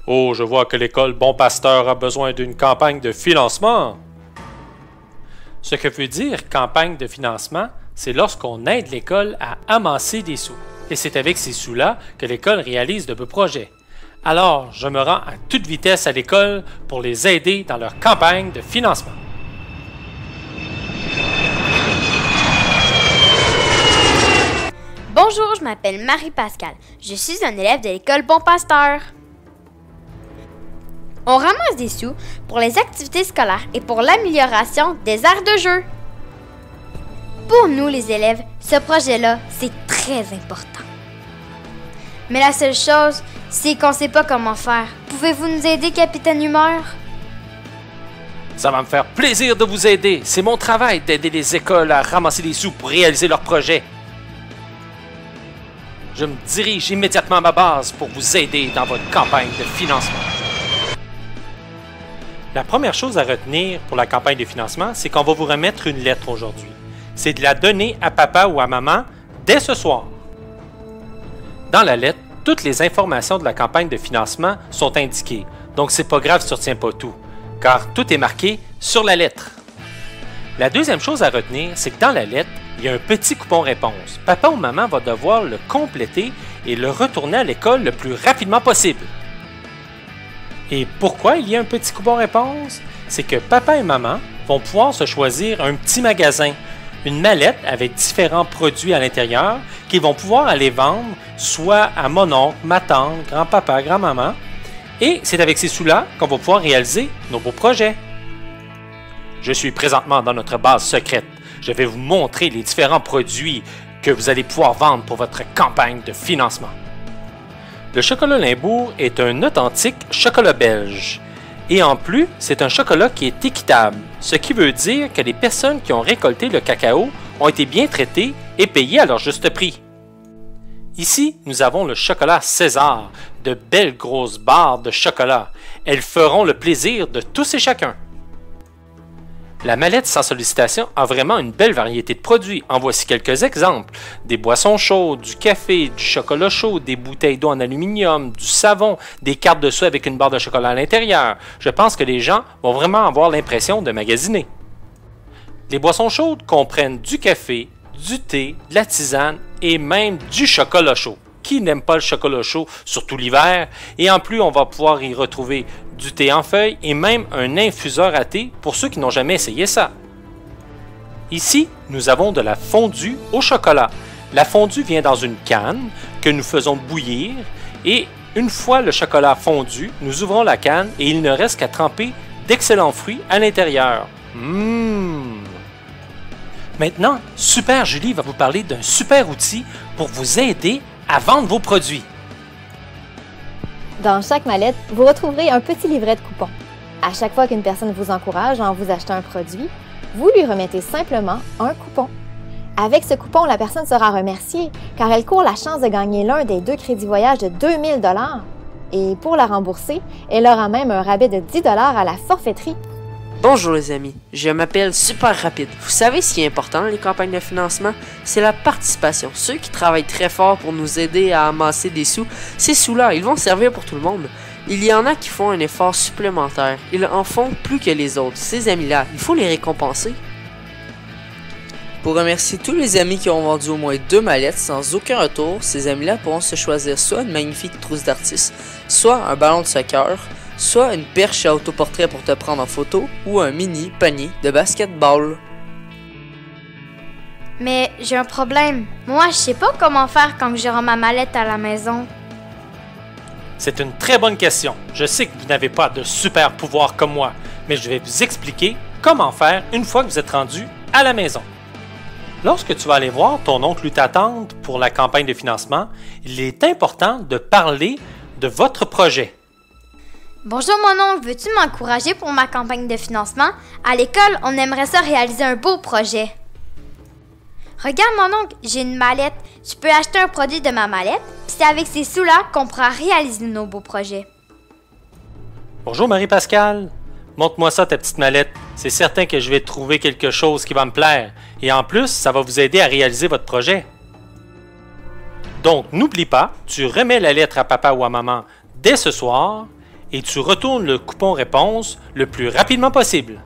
Oh, je vois que l'école Bon Pasteur a besoin d'une campagne de financement. Ce que veut dire campagne de financement, c'est lorsqu'on aide l'école à amasser des sous. Et c'est avec ces sous-là que l'école réalise de beaux projets. Alors, je me rends à toute vitesse à l'école pour les aider dans leur campagne de financement. Bonjour, je m'appelle Marie-Pascale. Je suis un élève de l'école Bon Pasteur. On ramasse des sous pour les activités scolaires et pour l'amélioration des aires de jeu. Pour nous, les élèves, ce projet-là, c'est très important. Mais la seule chose, c'est qu'on ne sait pas comment faire. Pouvez-vous nous aider, Capitaine Humeur? Ça va me faire plaisir de vous aider. C'est mon travail d'aider les écoles à ramasser des sous pour réaliser leurs projets. Je me dirige immédiatement à ma base pour vous aider dans votre campagne de financement. La première chose à retenir pour la campagne de financement, c'est qu'on va vous remettre une lettre aujourd'hui. C'est de la donner à papa ou à maman dès ce soir. Dans la lettre, toutes les informations de la campagne de financement sont indiquées, donc c'est pas grave si tu ne retiens pas tout, car tout est marqué sur la lettre. La deuxième chose à retenir, c'est que dans la lettre, il y a un petit coupon réponse. Papa ou maman va devoir le compléter et le retourner à l'école le plus rapidement possible. Et pourquoi il y a un petit coupon réponse? C'est que papa et maman vont pouvoir se choisir un petit magasin, une mallette avec différents produits à l'intérieur qu'ils vont pouvoir aller vendre soit à mon oncle, ma tante, grand-papa, grand-maman. Et c'est avec ces sous-là qu'on va pouvoir réaliser nos beaux projets. Je suis présentement dans notre base secrète. Je vais vous montrer les différents produits que vous allez pouvoir vendre pour votre campagne de financement. Le chocolat Limbourg est un authentique chocolat belge. Et en plus, c'est un chocolat qui est équitable, ce qui veut dire que les personnes qui ont récolté le cacao ont été bien traitées et payées à leur juste prix. Ici, nous avons le chocolat César, de belles grosses barres de chocolat. Elles feront le plaisir de tous et chacun. La mallette sans sollicitation a vraiment une belle variété de produits. En voici quelques exemples. Des boissons chaudes, du café, du chocolat chaud, des bouteilles d'eau en aluminium, du savon, des cartes de souhait avec une barre de chocolat à l'intérieur. Je pense que les gens vont vraiment avoir l'impression de magasiner. Les boissons chaudes comprennent du café, du thé, de la tisane et même du chocolat chaud. Qui n'aime pas le chocolat chaud, surtout l'hiver? Et en plus, on va pouvoir y retrouver du thé en feuilles et même un infuseur à thé pour ceux qui n'ont jamais essayé ça. Ici, nous avons de la fondue au chocolat. La fondue vient dans une canne que nous faisons bouillir et une fois le chocolat fondu, nous ouvrons la canne et il ne reste qu'à tremper d'excellents fruits à l'intérieur. Maintenant, Super Julie va vous parler d'un super outil pour vous aider à vendre vos produits. Dans chaque mallette, vous retrouverez un petit livret de coupons. À chaque fois qu'une personne vous encourage en vous achetant un produit, vous lui remettez simplement un coupon. Avec ce coupon, la personne sera remerciée car elle court la chance de gagner l'un des 2 crédits voyage de 2000 $. Et pour la rembourser, elle aura même un rabais de 10 $ à la forfaiterie. Bonjour les amis, je m'appelle Super Rapide. Vous savez ce qui est important dans les campagnes de financement? C'est la participation. Ceux qui travaillent très fort pour nous aider à amasser des sous, ces sous-là, ils vont servir pour tout le monde. Il y en a qui font un effort supplémentaire. Ils en font plus que les autres. Ces amis-là, il faut les récompenser. Pour remercier tous les amis qui ont vendu au moins 2 mallettes sans aucun retour, ces amis-là pourront se choisir soit une magnifique trousse d'artiste, soit un ballon de soccer, soit une perche à autoportrait pour te prendre en photo ou un mini panier de basketball. Mais j'ai un problème. Moi, je sais pas comment faire quand je rends ma mallette à la maison. C'est une très bonne question. Je sais que vous n'avez pas de super pouvoir comme moi, mais je vais vous expliquer comment faire une fois que vous êtes rendu à la maison. Lorsque tu vas aller voir ton oncle ou ta tante pour la campagne de financement, il est important de parler de votre projet. Bonjour mon oncle, veux-tu m'encourager pour ma campagne de financement? À l'école, on aimerait ça réaliser un beau projet. Regarde mon oncle, j'ai une mallette. Tu peux acheter un produit de ma mallette, puis c'est avec ces sous-là qu'on pourra réaliser nos beaux projets. Bonjour Marie-Pascale. Montre-moi ça ta petite mallette. C'est certain que je vais trouver quelque chose qui va me plaire. Et en plus, ça va vous aider à réaliser votre projet. Donc, n'oublie pas, tu remets la lettre à papa ou à maman dès ce soir et tu retournes le coupon réponse le plus rapidement possible.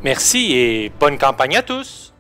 Merci et bonne campagne à tous!